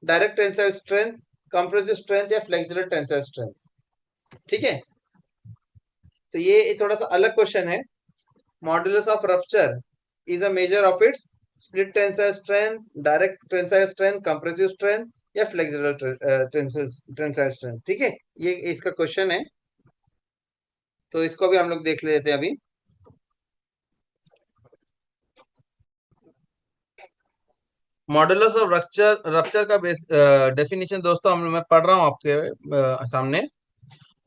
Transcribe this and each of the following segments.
Direct tensile strength, compressive strength या flexural tensile strength. ठीक है, तो ये थोड़ा सा अलग क्वेश्चन है। Modulus of rupture is a measure of its split tensile strength, direct tensile strength, compressive strength या फ्लेक्सुरल टेंसाइल स्ट्रेंथ। ठीक है, ये इसका क्वेश्चन है, तो इसको भी हम लोग देख लेते हैं अभी। मॉडुलस ऑफ रप्चर, रप्चर का डेफिनेशन दोस्तों मैं पढ़ रहा हूँ आपके सामने।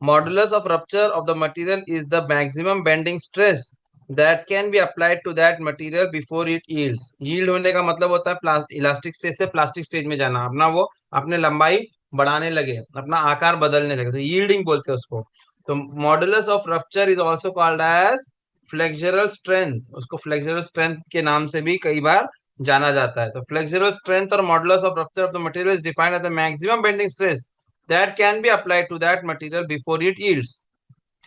Modulus of rupture of the material is the maximum bending stress that can be applied to that material before it yields. Yield होने का मतलब होता है इलास्टिक स्टेज से प्लास्टिक स्टेज में जाना, अपना वो अपने लंबाई बढ़ाने लगे, अपना आकार बदलने लगे, तो यील्डिंग बोलते हैं उसको। तो modulus of rupture is also called as flexural strength, उसको फ्लेक्सुरल स्ट्रेंथ के नाम से भी कई बार जाना जाता है। तो फ्लेक्सुरल स्ट्रेंथ और modulus of rupture of the material is defined as the maximum bending stress that can be applied to that material before it yields.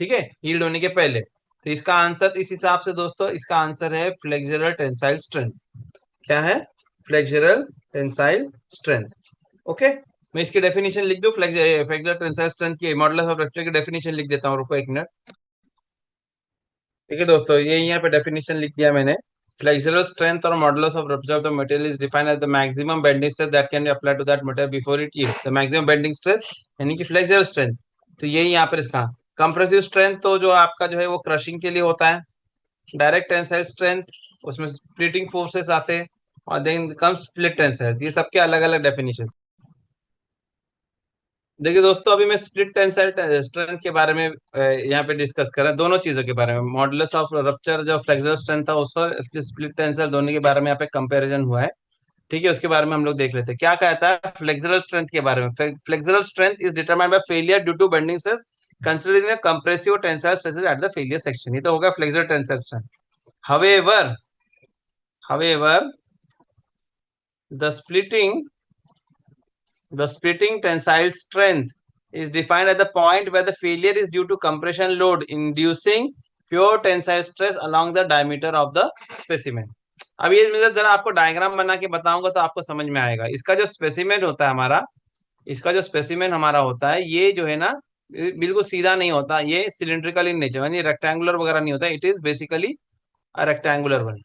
ठीक है, यील्ड होने के पहले। तो इसका आंसर इस हिसाब से दोस्तों, इसका आंसर है फ्लेक्सुरल टेंसाइल स्ट्रेंथ। क्या है? Flexural tensile strength. ओके, मैं इसकी डेफिनेशन लिख दूं, फ्लेक्सुरल टेंसाइल स्ट्रेंथ की मॉडुलस ऑफ रप्चर की डेफिनेशन लिख देता हूं, रुको एक मिनट। ठीक है दोस्तों, ये यहाँ पे डेफिनेशन लिख दिया मैंने। फ्लेक्सुरल स्ट्रेंथ और modulus of rupture of the material is defined as the maximum bending stress that can be applied to that material before it yields. The maximum bending stress यानी कि फ्लेक्सुरल स्ट्रेंथ। तो यही यहाँ पर इसका compressive strength, तो जो आपका जो है वो क्रशिंग के लिए होता है। डायरेक्ट टेंसाइल स्ट्रेंथ, उसमें स्प्लिटिंग फोर्सेस आते हैं, और देन कम स्प्लिट टेंसाइल। ये सबके अलग अलग डेफिनेशन। देखिए दोस्तों, अभी मैं स्प्लिट टेंसाइल स्ट्रेंथ के बारे में यहाँ पे डिस्कस कर रहा हूँ, दोनों चीजों के बारे में। मॉडुलस ऑफ रप्चर जो फ्लेक्सुरल स्ट्रेंथ था, उसका स्प्लिट टेंसाइल, दोनों के बारे में यहाँ पे कंपैरिजन हुआ है। ठीक है, उसके बारे में हम लोग देख लेते हैं क्या कहता है फ्लेक्सुरल स्ट्रेंथ के बारे में। Flexural strength is determined by failure due to bending stress considering the compressive tensile stresses at the failure section. ये तो होगा flexural tensile strength. However, however the splitting The splitting tensile strength is defined at the point where the failure is due to compression load inducing pure tensile stress along the diameter of the specimen. अब ये मतलब जरा आपको diagram बना के बताऊंगा तो आपको समझ में आएगा। इसका जो स्पेसिमेन होता है हमारा, इसका जो स्पेसिमेन हमारा होता है, ये जो है ना बिल्कुल सीधा नहीं होता, ये सिलिंड्रिकल इन नेचर, यानी रेक्टेंगुलर वगैरह नहीं होता, it is basically a rectangular one.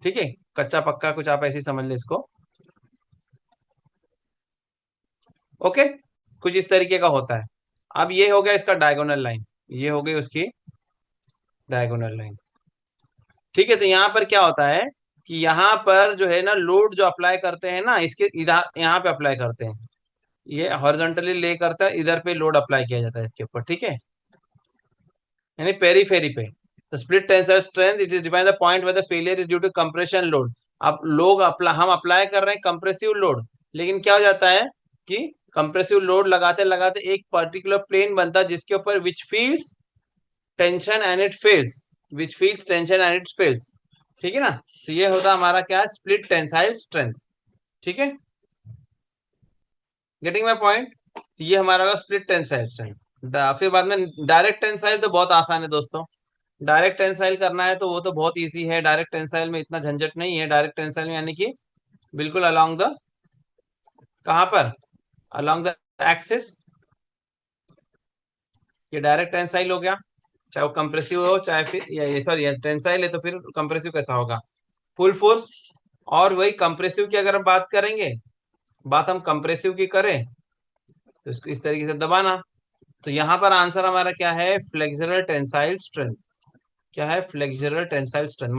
ठीक है, कच्चा पक्का कुछ आप ऐसे समझ ले इसको। ओके, कुछ इस तरीके का होता है। अब ये हो गया इसका डायगोनल लाइन, ये हो गई उसकी डायगोनल लाइन। ठीक है, तो यहाँ पर क्या होता है कि यहाँ पर जो है ना लोड जो अप्लाई करते हैं ना, इसके इधर यहाँ पे अप्लाई करते हैं, ये हॉरिजॉन्टली ले करता है, इधर पे लोड अप्लाई किया जाता है इसके ऊपर। ठीक है, यानी पेरीफेरी पे। The split tensile strength it is define the point where the failure is due to compression load. अब लोग हम अप्लाई कर रहे हैं कंप्रेसिव लोड, लेकिन क्या हो जाता है कि कंप्रेसिव लोड लगाते लगाते एक पर्टिकुलर प्लेन बनता है जिसके ऊपर विच feels tension and it fails, which feels tension and it fails. ठीक है ना, तो ये होता है हमारा क्या, स्प्लिट टेंसाइल स्ट्रेंथ। ठीक है, गेटिंग माय पॉइंट। तो ये हमारा स्प्लिट टेंसाइल स्ट्रेंथ। फिर बाद में डायरेक्ट टेंसाइल तो बहुत आसान है दोस्तों। डायरेक्ट टेंसाइल करना है तो वो तो बहुत इजी है, डायरेक्ट टेंसाइल में इतना झंझट नहीं है। डायरेक्ट टेंसाइल में यानी कि बिल्कुल अलोंग द, कहां पर, अलोंग द एक्सिस, ये डायरेक्ट टेंसाइल हो गया। चाहे वो कंप्रेसिव हो चाहे फिर ये सॉरी टेंसाइल है तो फिर कंप्रेसिव कैसा होगा, फुल फोर्स। और वही कंप्रेसिव की अगर हम बात करेंगे, बात हम कंप्रेसिव की करें तो इसको इस तरीके से दबाना। तो यहाँ पर आंसर हमारा क्या है, फ्लेक्सुरल टेंसाइल स्ट्रेंथ। क्या है, फ्लेक्सुरल टेंसाइल स्ट्रेंथ।